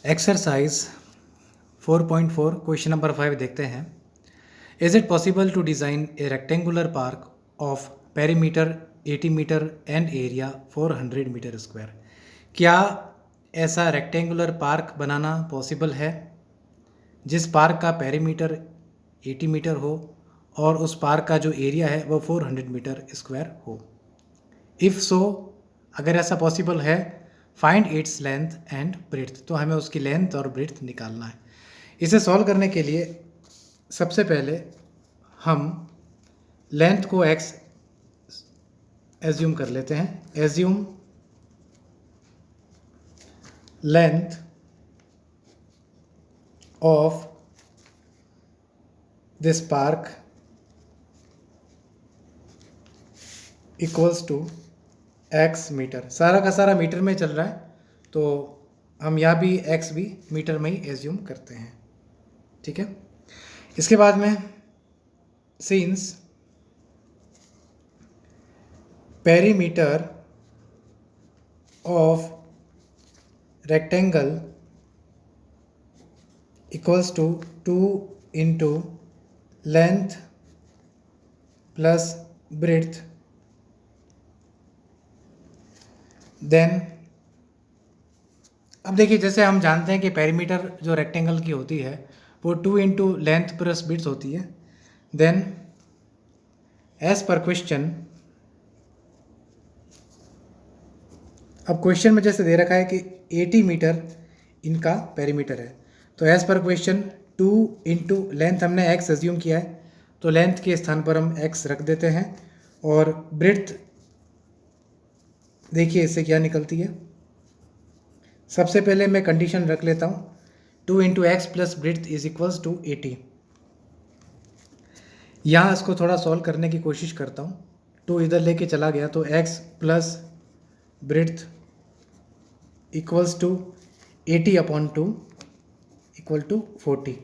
Exercise 4.4 question number 5 देखते हैं. Is it possible to design a rectangular park of perimeter 80 metre and area 400 metre square. क्या ऐसा rectangular park बनाना possible है जिस पार्क का पेरीमीटर 80 मीटर हो और उस पार्क का जो एरिया है वो 400 मीटर स्क्वायर हो? इफ़ सो, अगर ऐसा पॉसिबल है, find its length and breadth. तो हमें उसकी लेंथ और ब्रेड्थ निकालना है. इसे सॉल्व करने के लिए सबसे पहले हम लेंथ को x एज्यूम कर लेते हैं. Assume length of this park equals to x metre. सारा का सारा मीटर में चल रहा है तो हम यहाँ भी x भी मीटर में ही एज्यूम करते हैं. ठीक है. इसके बाद में since perimeter of rectangle equals to 2 into length plus breadth, then अब देखिए, जैसे हम जानते हैं कि पेरीमीटर जो रेक्टेंगल की होती है वो 2 इंटू लेंथ प्लस ब्रेड्थ होती है. देन एज पर क्वेश्चन, अब क्वेश्चन में जैसे दे रखा है कि 80 मीटर इनका पेरीमीटर है, तो as per question 2 into length हमने x एज्यूम किया है तो लेंथ के स्थान पर हम x रख देते हैं. और ब्रेड्थ देखिए इससे क्या निकलती है. सबसे पहले मैं कंडीशन रख लेता हूँ, 2 into x plus breadth is equals to 80. यहाँ इसको थोड़ा सॉल्व करने की कोशिश करता हूँ. 2 इधर लेके चला गया तो x plus breadth equals to 80 upon 2 equal to 40.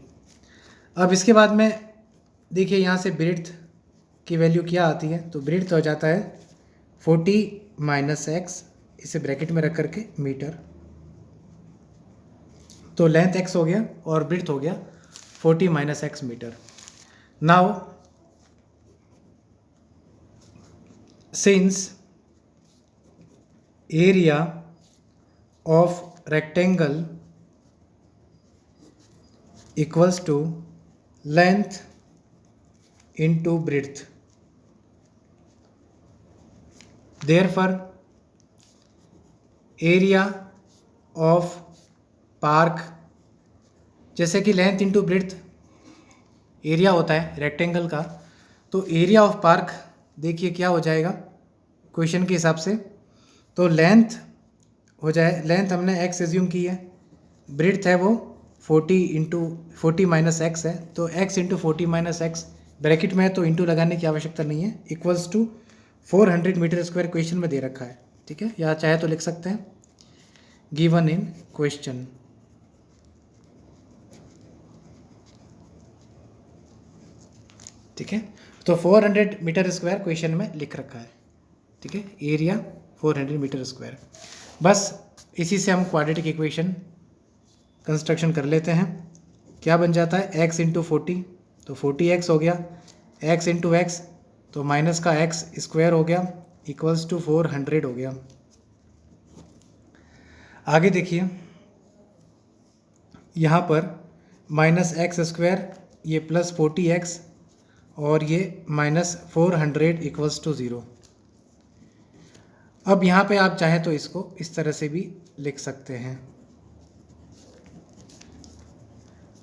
अब इसके बाद में देखिए यहाँ से ब्रेड्थ की वैल्यू क्या आती है, तो ब्रेड्थ हो जाता है 40 माइनस एक्स, इसे ब्रैकेट में रख करके मीटर. तो लेंथ x हो गया और ब्रेड्थ हो गया 40 minus x metre. Now since area of rectangle equals to length into breadth, therefore area of park, जैसे कि लेंथ इंटू ब्रेड्थ एरिया होता है रेक्टेंगल का, तो एरिया ऑफ पार्क देखिए क्या हो जाएगा क्वेश्चन के हिसाब से. तो लेंथ हो जाए, लेंथ हमने x एज्यूम की है, ब्रेड्थ है वो 40 इंटू 40 माइनस एक्स है, तो x इंटू 40 माइनस एक्स ब्रैकेट में है तो इंटू लगाने की आवश्यकता नहीं है, equals to 400 metre square question में दे रखा है. ठीक है, या चाहे तो लिख सकते हैं गिवन इन क्वेश्चन. ठीक है, तो 400 मीटर स्क्वायर क्वेश्चन में लिख रखा है. ठीक है, एरिया 400 मीटर स्क्वायर. बस इसी से हम क्वाड्रेटिक इक्वेशन कंस्ट्रक्शन कर लेते हैं. क्या बन जाता है, x इंटू 40 तो 40x हो गया, x इंटू एक्स तो माइनस का x स्क्वायर हो गया इक्वल्स टू 400 हो गया. आगे देखिए यहाँ पर माइनस एक्स स्क्वायर, ये प्लस 40x और ये माइनस 400 इक्वल्स टू 0. अब यहाँ पे आप चाहें तो इसको इस तरह से भी लिख सकते हैं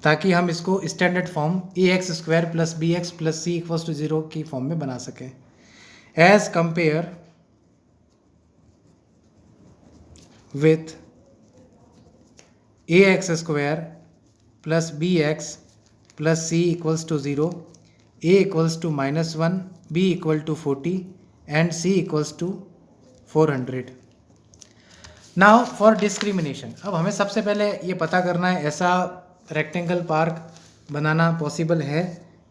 ताकि हम इसको standard form ax square plus b x plus c equals to 0 की फॉर्म में बना सकें. As compare with ax square plus b x plus c equals to 0, a equals to -1, b equal to 40 and c equals to 400. Now for discrimination, अब हमें सबसे पहले ये पता करना है ऐसा रेक्टेंगल पार्क बनाना पॉसिबल है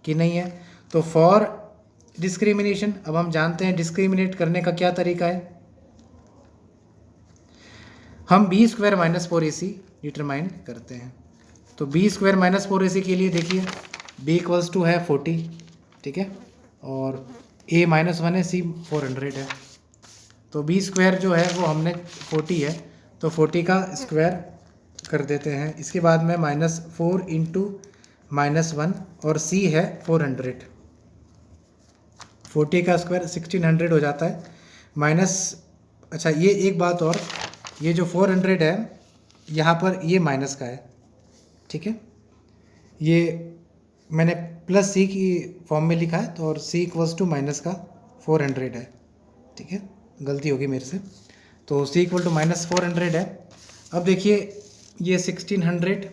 कि नहीं है. तो फॉर डिस्क्रिमिनेशन, अब हम जानते हैं डिस्क्रिमिनेट करने का क्या तरीका है. हम B square minus 4ac determine करते हैं। तो बी स्क्वायर माइनस 4ac के लिए देखिए b इक्वल्स टू है 40, ठीक है, और a माइनस 1 है, c 400 है। तो बी स्क्वायर जो है वो हमने 40 है, तो 40 का स्क्वायर कर देते हैं। इसके बाद में -4 इंटू -1 और c है 400। 40 का स्क्वायर 1600 हो जाता है माइनस। अच्छा, ये एक बात और, ये जो 400 है यहाँ पर ये माइनस का है, ठीक है, ये मैंने प्लस c की फॉर्म में लिखा है, तो और c इक्वल्स टू माइनस का 400 है, ठीक है, गलती होगी मेरे से। तो c इक्वल टू -400 है। अब देखिए ये 1600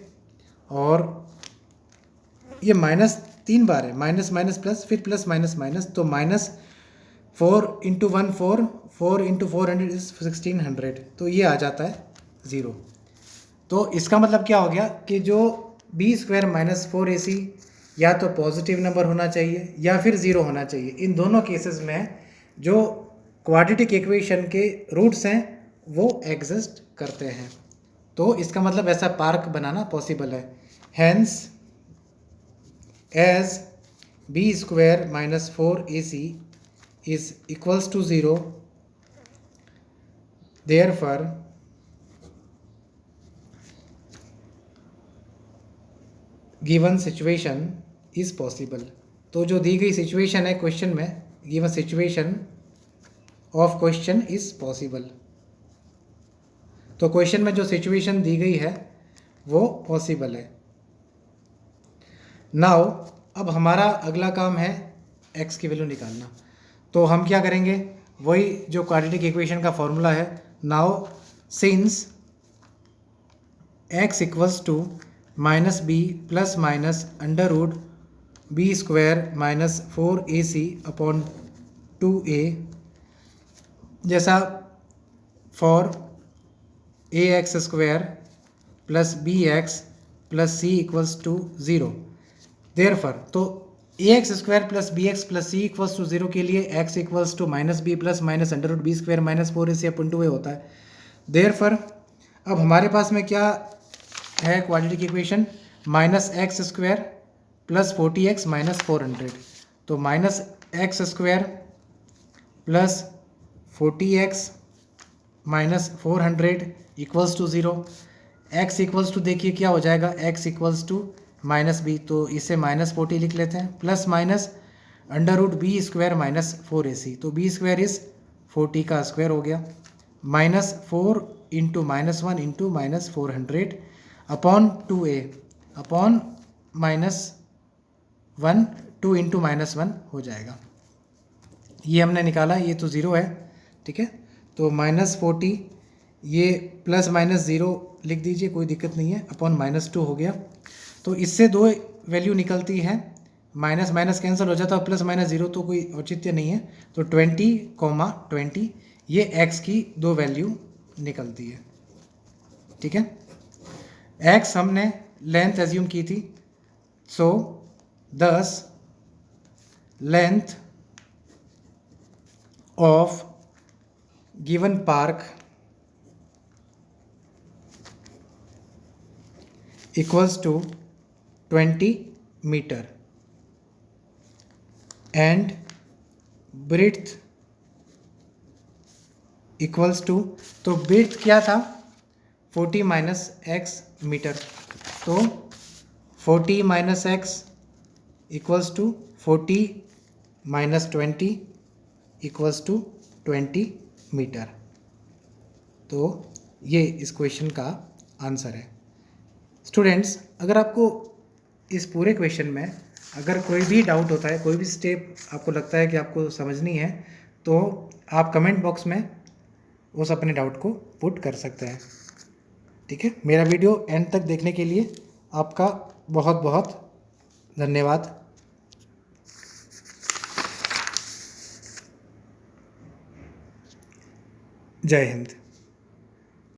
और ये माइनस 3 बार है, माइनस माइनस प्लस, फिर प्लस माइनस माइनस, तो -4 इंटू 1 4, 4 इंटू 400 इज 1600, तो ये आ जाता है 0। तो इसका मतलब क्या हो गया कि जो बी स्क्वायर माइनस 4ac या तो पॉजिटिव नंबर होना चाहिए या फिर 0 होना चाहिए। इन दोनों केसेस में जो क्वाड्रेटिक इक्वेशन के रूट्स हैं वो एग्जिस्ट करते हैं। तो इसका मतलब ऐसा पार्क बनाना पॉसिबल है। Hence as b square minus 4ac is equals to 0, therefore given situation is possible. तो जो दी गई सिचुएशन है क्वेश्चन में, given situation of question is possible. तो क्वेश्चन में जो सिचुएशन दी गई है वो पॉसिबल है। नाउ अब हमारा अगला काम है x की वैल्यू निकालना। तो हम क्या करेंगे, वही जो क्वाड्रेटिक इक्वेशन का फॉर्मूला है। Now since x equals to minus b plus minus under root b square minus 4ac upon 2a, जैसा for ax square plus bx plus c equals to 0, therefore तो ax square plus bx plus c equals to 0 के लिए x equals to minus b plus minus under root b square minus 4ac upon 2a होता है। Therefore अब हमारे पास में क्या है quadratic equation, minus x square plus 40x minus 400। तो minus x square plus 40x minus 400 equals to 0। x equals to देखिए क्या हो जाएगा, x equals to minus b, तो इसे माइनस 40 लिख लेते हैं, plus minus under root b square minus 4ac, तो बी स्क्वायर इज 40 का स्क्वायर हो गया, minus 4 into minus 1 into minus 400 upon 2a upon minus 1, 2 into minus 1 हो जाएगा। ये हमने निकाला, ये तो 0 है, ठीक है, तो -40 ये प्लस माइनस 0 लिख दीजिए, कोई दिक्कत नहीं है, अपॉन -2 हो गया। तो इससे दो वैल्यू निकलती है, माइनस माइनस कैंसिल हो जाता है, प्लस माइनस 0 तो कोई औचित्य नहीं है, तो 20, ये x की दो वैल्यू निकलती है, ठीक है। x हमने लेंथ एज्यूम की थी, so thus length of given park equals to 20 metre and breadth equals to, तो ब्रेड्थ क्या था 40 माइनस एक्स मीटर, तो 40 minus x equals to 40 minus 20 equals to 20 metre. तो ये इस क्वेश्चन का आंसर है। स्टूडेंट्स, अगर आपको इस पूरे क्वेश्चन में अगर कोई भी डाउट होता है, कोई भी स्टेप आपको लगता है कि आपको समझनी है, तो आप कमेंट बॉक्स में उस अपने डाउट को पुट कर सकते हैं, ठीक है। मेरा वीडियो एंड तक देखने के लिए आपका बहुत बहुत धन्यवाद। जय हिंद।